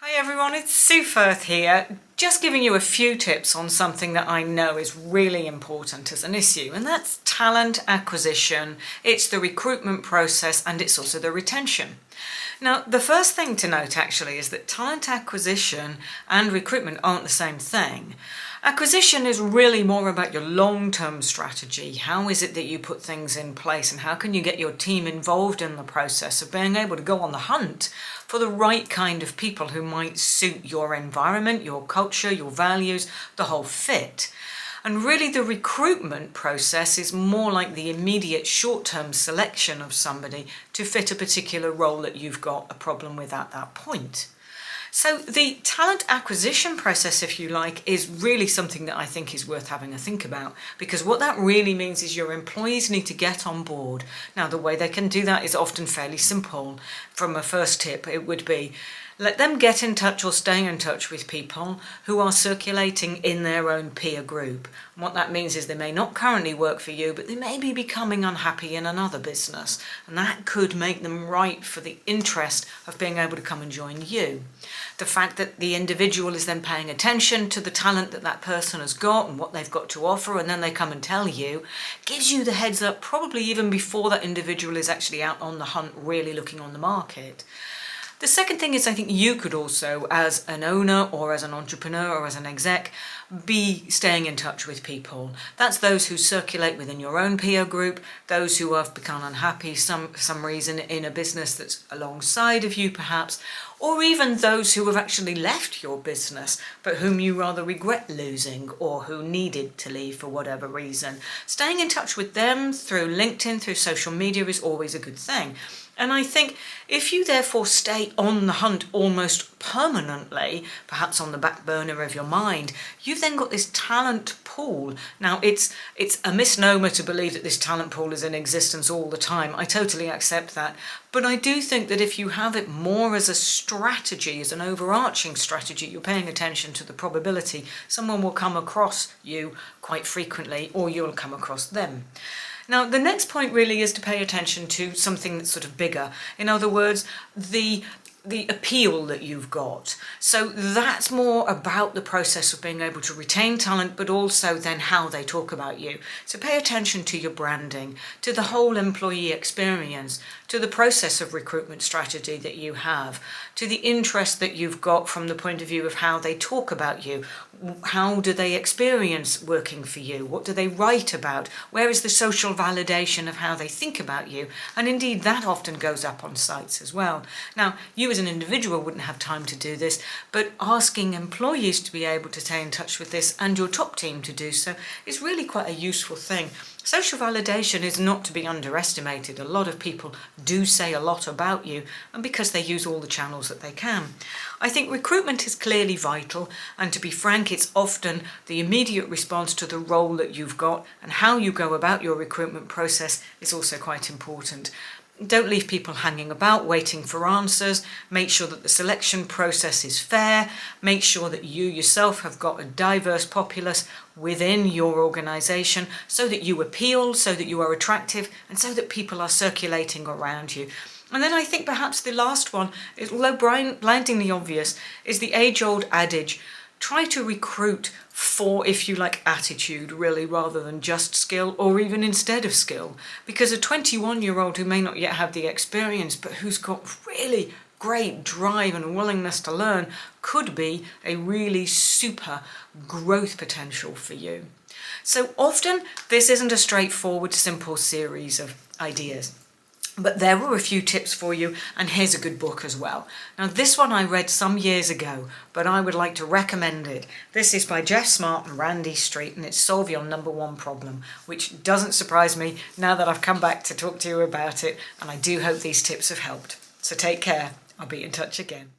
Hi everyone, it's Sue Firth here, just giving you a few tips on something that I know is really important as an issue, and that's talent acquisition. It's the recruitment process and it's also the retention. Now, the first thing to note actually is that talent acquisition and recruitment aren't the same thing. Acquisition is really more about your long-term strategy. How is it that you put things in place and how can you get your team involved in the process of being able to go on the hunt for the right kind of people who might suit your environment, your culture, your values, the whole fit. And really the recruitment process is more like the immediate short-term selection of somebody to fit a particular role that you've got a problem with at that point. So the talent acquisition process, if you like, is really something that I think is worth having a think about, because what that really means is your employees need to get on board. Now, the way they can do that is often fairly simple. From a first tip, it would be let them get in touch or stay in touch with people who are circulating in their own peer group. And what that means is they may not currently work for you, but they may be becoming unhappy in another business. And that could make them right for the interest of being able to come and join you. The fact that the individual is then paying attention to the talent that that person has got and what they've got to offer, and then they come and tell you, gives you the heads up probably even before that individual is actually out on the hunt really looking on the market. The second thing is I think you could also, as an owner or as an entrepreneur or as an exec, be staying in touch with people. That's those who circulate within your own peer group, those who have become unhappy some reason in a business that's alongside of you perhaps, or even those who have actually left your business but whom you rather regret losing or who needed to leave for whatever reason. Staying in touch with them through LinkedIn, through social media is always a good thing. And I think if you therefore stay on the hunt almost permanently, perhaps on the back burner of your mind, you've then got this talent pool. Now, it's a misnomer to believe that this talent pool is in existence all the time. I totally accept that. But I do think that if you have it more as a strategy, as an overarching strategy, you're paying attention to the probability someone will come across you quite frequently or you'll come across them. Now, the next point really is to pay attention to something that's sort of bigger. In other words, the appeal that you've got. So that's more about the process of being able to retain talent, but also then how they talk about you. So pay attention to your branding, to the whole employee experience, to the process of recruitment strategy that you have, to the interest that you've got from the point of view of how they talk about you. How do they experience working for you? What do they write about? Where is the social validation of how they think about you? And indeed, that often goes up on sites as well. Now, you as an individual wouldn't have time to do this, but asking employees to be able to stay in touch with this and your top team to do so is really quite a useful thing. Social validation is not to be underestimated. A lot of people do say a lot about you, and because they use all the channels that they can. I think recruitment is clearly vital, and to be frank, it's often the immediate response to the role that you've got, and how you go about your recruitment process is also quite important. Don't leave people hanging about waiting for answers. Make sure that the selection process is fair. Make sure that you yourself have got a diverse populace within your organisation so that you appeal, so that you are attractive, and so that people are circulating around you. And then I think perhaps the last one, although blindingly obvious, is the age-old adage, try to recruit for, if you like, attitude really rather than just skill, or even instead of skill. Because a 21-year-old who may not yet have the experience but who's got really great drive and willingness to learn could be a really super growth potential for you. So often this isn't a straightforward, simple series of ideas. But there were a few tips for you, and here's a good book as well. Now, this one I read some years ago, but I would like to recommend it. This is by Jeff Smart and Randy Street, and it's Solve Your Number One Problem, which doesn't surprise me now that I've come back to talk to you about it, and I do hope these tips have helped. So take care. I'll be in touch again.